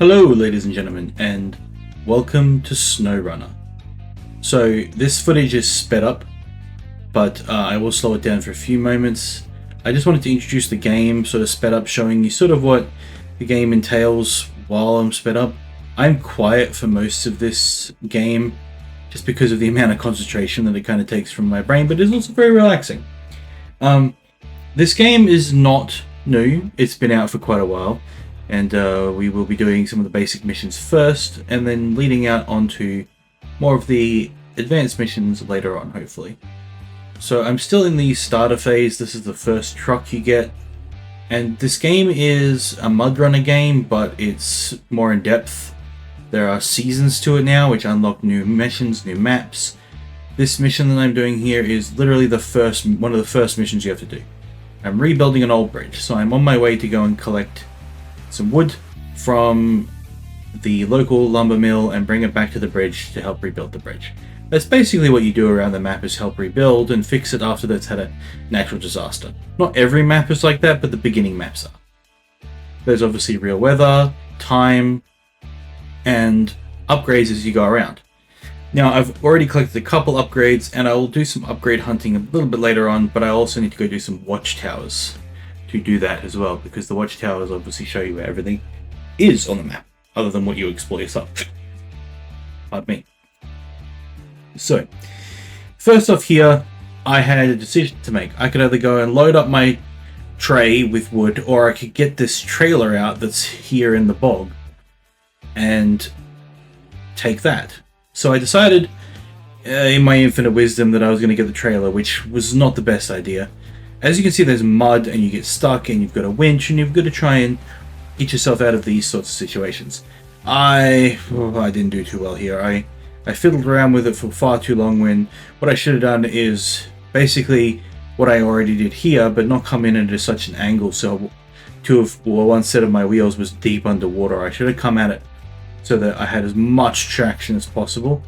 Hello ladies and gentlemen, and welcome to Snowrunner. So this footage is sped up, but I will slow it down for a few moments. I just wanted to introduce the game sort of sped up, showing you sort of what the game entails while I'm sped up. I'm quiet for most of this game, just because of the amount of concentration that it kind of takes from my brain, but it's also very relaxing. This game is not new, it's been out for quite a while. And we will be doing some of the basic missions first, and then leading out onto more of the advanced missions later on, hopefully. So I'm still in the starter phase. This is the first truck you get. And this game is a mud runner game, but it's more in depth. There are seasons to it now, which unlock new missions, new maps. This mission that I'm doing here is literally one of the first missions you have to do. I'm rebuilding an old bridge, so I'm on my way to go and collect some wood from the local lumber mill and bring it back to the bridge to help rebuild the bridge. That's basically what you do around the map, is help rebuild and fix it after it's had a natural disaster. Not every map is like that, but the beginning maps are. There's obviously real weather, time, and upgrades as you go around. Now, I've already collected a couple upgrades, and I will do some upgrade hunting a little bit later on, but I also need to go do some watchtowers to do that as well, because the watchtowers obviously show you where everything is on the map, other than what you explore yourself. Pardon me. So, first off here, I had a decision to make. I could either go and load up my tray with wood, or I could get this trailer out that's here in the bog and take that. So I decided, in my infinite wisdom, that I was going to get the trailer, which was not the best idea. As you can see, there's mud and you get stuck and you've got a winch and you've got to try and get yourself out of these sorts of situations. I didn't do too well here. I fiddled around with it for far too long, when what I should have done is basically what I already did here, but not come in at such an angle so one set of my wheels was deep underwater. I should have come at it so that I had as much traction as possible.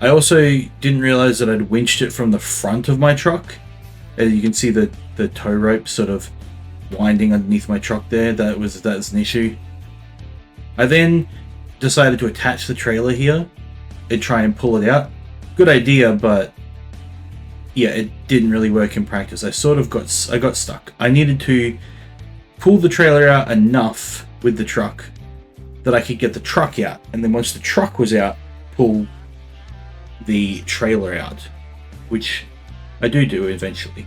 I also didn't realize that I'd winched it from the front of my truck. As you can see, the tow rope sort of winding underneath my truck there. That's an issue. I then decided to attach the trailer here and try and pull it out. Good idea, but yeah, it didn't really work in practice. I got stuck. I needed to pull the trailer out enough with the truck that I could get the truck out, and then once the truck was out, pull the trailer out, which I do eventually.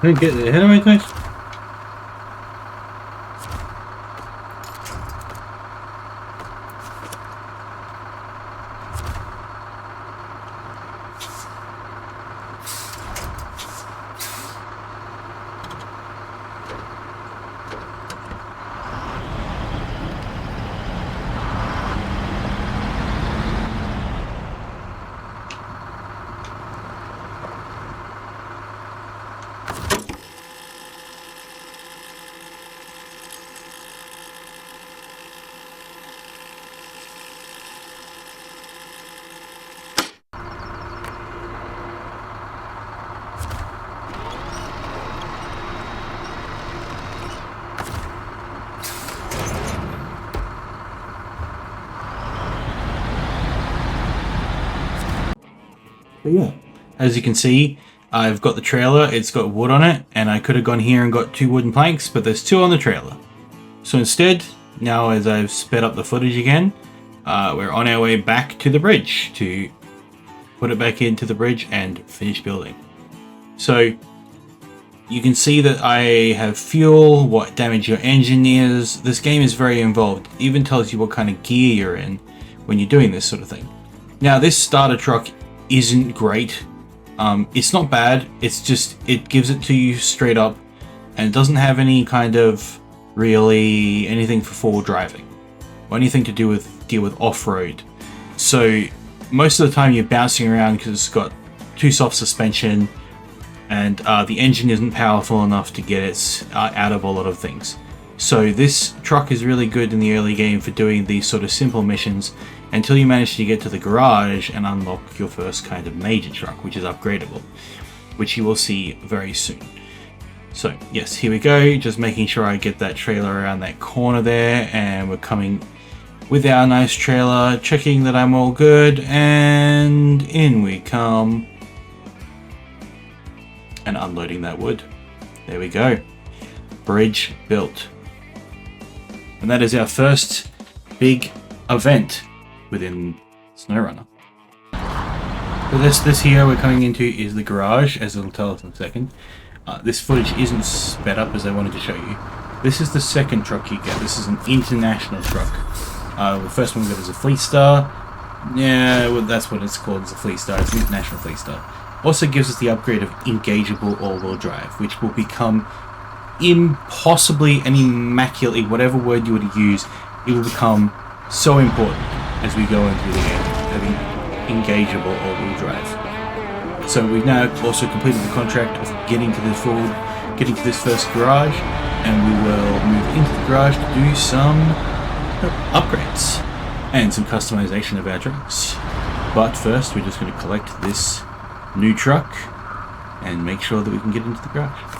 I didn't get the head of my face. But yeah, as you can see, I've got the trailer, it's got wood on it, and I could have gone here and got 2 wooden planks, but there's 2 on the trailer. So instead, now as I've sped up the footage again, we're on our way back to the bridge to put it back into the bridge and finish building. So you can see that I have fuel, what damage your engine is. This game is very involved. It even tells you what kind of gear you're in when you're doing this sort of thing. Now, this starter truck isn't great. It's not bad, it's just, it gives it to you straight up, and it doesn't have any kind of really anything for forward driving or anything to deal with off-road. So most of the time you're bouncing around because it's got too soft suspension, and the engine isn't powerful enough to get it out of a lot of things. So this truck is really good in the early game for doing these sort of simple missions until you manage to get to the garage and unlock your first kind of major truck, which is upgradable, which you will see very soon. So yes, here we go, just making sure I get that trailer around that corner there, and we're coming with our nice trailer, checking that I'm all good, and in we come. And unloading that wood. There we go. Bridge built. And that is our first big event within Snowrunner. So this here we're coming into is the garage, as it'll tell us in a second. This footage isn't sped up as I wanted to show you. This is the second truck you get. This is an international truck. The first one we got is a Fleet Star. Yeah, well, that's what it's called, it's a Fleet Star. It's an international Fleet Star. Also gives us the upgrade of engageable all-wheel drive, which will become impossibly and immaculately, whatever word you were to use, it will become so important as we go into the game, having engageable all-wheel drive. So we've now also completed the contract of getting to this first garage, and we will move into the garage to do some upgrades and some customization of our trucks. But first we're just going to collect this new truck and make sure that we can get into the garage.